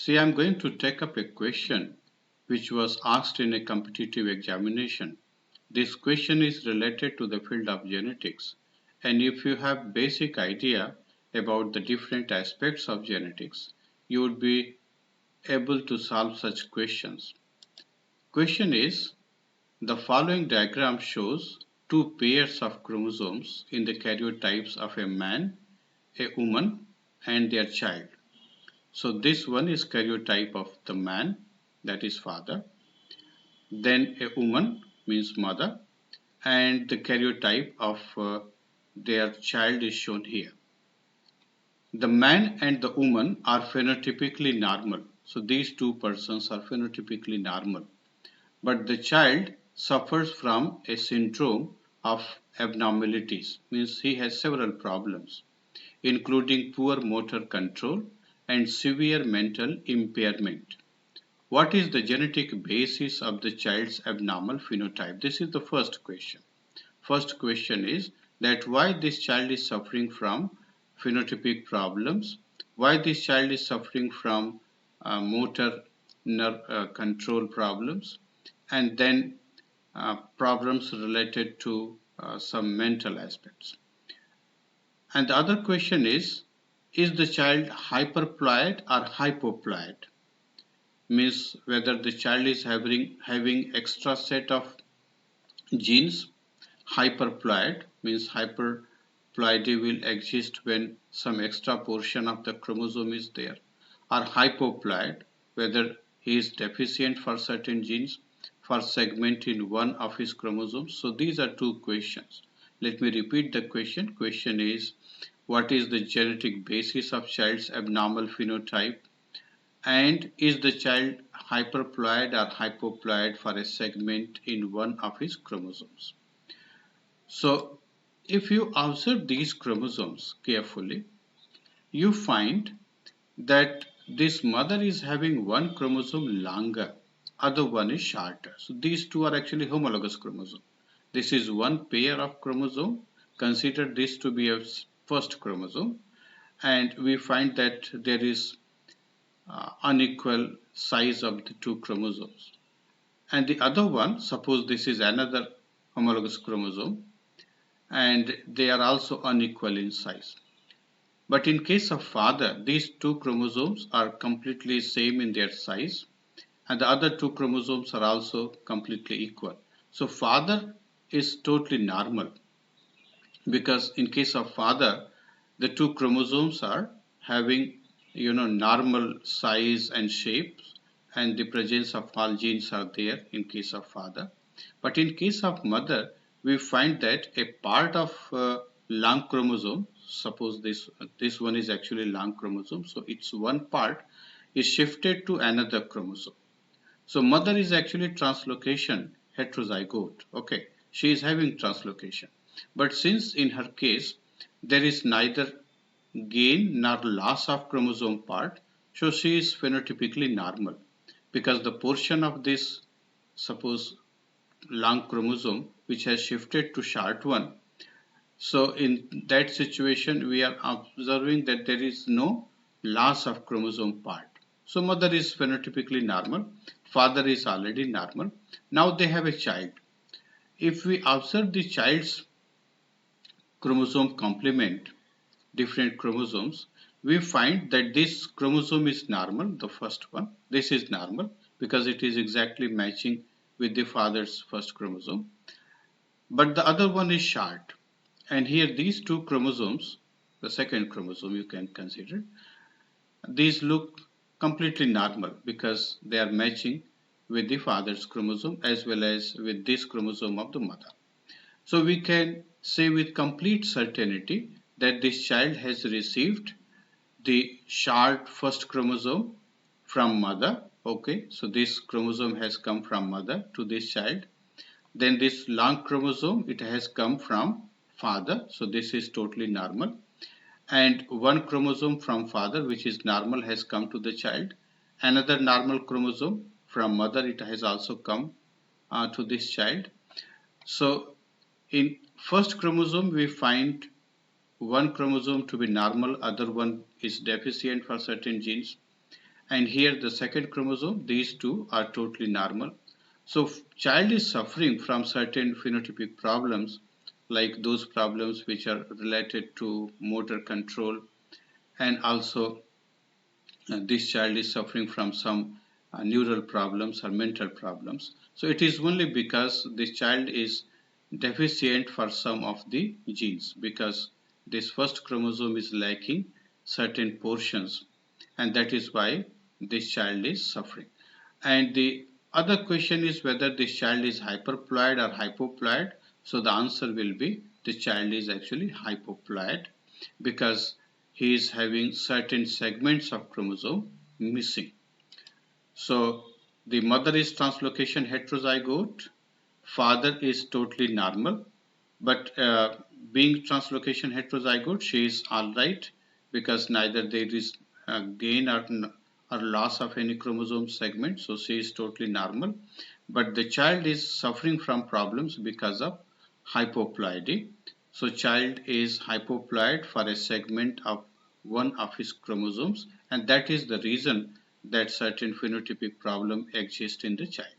See, I'm going to take up a question which was asked in a competitive examination. This question is related to the field of genetics. And if you have basic idea about the different aspects of genetics, you would be able to solve such questions. Question is, the following diagram shows two pairs of chromosomes in the karyotypes of a man, a woman, and their child. So this one is karyotype of the man, that is father. Then a woman means mother, and the karyotype of their child is shown here. The man and the woman are phenotypically normal. So these two persons are phenotypically normal. But the child suffers from a syndrome of abnormalities, means he has several problems, including poor motor control and severe mental impairment. What is the genetic basis of the child's abnormal phenotype? This is the first question. First question is that why this child is suffering from phenotypic problems, why this child is suffering from motor nerve control problems, and then problems related to some mental aspects. And the other question is the child hyperploid or hypoploid? Means whether the child is having extra set of genes. Hyperploid means hyperploidy will exist when some extra portion of the chromosome is there, or hypoploid whether he is deficient for certain genes for segment in one of his chromosomes. So these are two questions. Let me repeat the question. Question is, what is the genetic basis of child's abnormal phenotype? And is the child hyperploid or hypoploid for a segment in one of his chromosomes? So if you observe these chromosomes carefully, you find that this mother is having one chromosome longer, other one is shorter. So these two are actually homologous chromosomes. This is one pair of chromosome. Consider this to be a first chromosome, and we find that there is unequal size of the two chromosomes. And the other one, suppose this is another homologous chromosome, and they are also unequal in size. But in case of father, these two chromosomes are completely same in their size, and the other two chromosomes are also completely equal. So father is totally normal, because in case of father, the two chromosomes are having normal size and shapes, and the presence of all genes are there in case of father. But in case of mother, we find that a part of long chromosome, suppose this one is actually long chromosome, so its one part is shifted to another chromosome. So mother is actually translocation heterozygote. Okay, she is having translocation, but since in her case there is neither gain nor loss of chromosome part, so she is phenotypically normal, because the portion of this, suppose, long chromosome which has shifted to short one. So in that situation we are observing that there is no loss of chromosome part. So mother is phenotypically normal, father is already normal. Now they have a child. If we observe the child's chromosome complement, different chromosomes, we find that this chromosome is normal, the first one. This is normal because it is exactly matching with the father's first chromosome. But the other one is short. And here these two chromosomes, the second chromosome you can consider, these look completely normal because they are matching with the father's chromosome as well as with this chromosome of the mother. So we can say with complete certainty that this child has received the short first chromosome from mother. Okay, so this chromosome has come from mother to this child. Then this long chromosome, it has come from father. So this is totally normal. And one chromosome from father, which is normal, has come to the child. Another normal chromosome from mother, it has also come to this child. So in first chromosome, we find one chromosome to be normal, other one is deficient for certain genes. and here the second chromosome, these two are totally normal. So child is suffering from certain phenotypic problems, like those problems which are related to motor control, and also this child is suffering from some neural problems or mental problems. So it is only because this child is deficient for some of the genes, because this first chromosome is lacking certain portions, and that is why this child is suffering. And the other question is whether this child is hyperploid or hypoploid. So the answer will be the child is actually hypoploid, because he is having certain segments of chromosome missing. So the mother is translocation heterozygote, father is totally normal, but being translocation heterozygote, she is all right, because neither there is gain or loss of any chromosome segment, so she is totally normal. But the child is suffering from problems because of hypoploidy. So child is hypoploid for a segment of one of his chromosomes, and that is the reason that certain phenotypic problem exists in the child.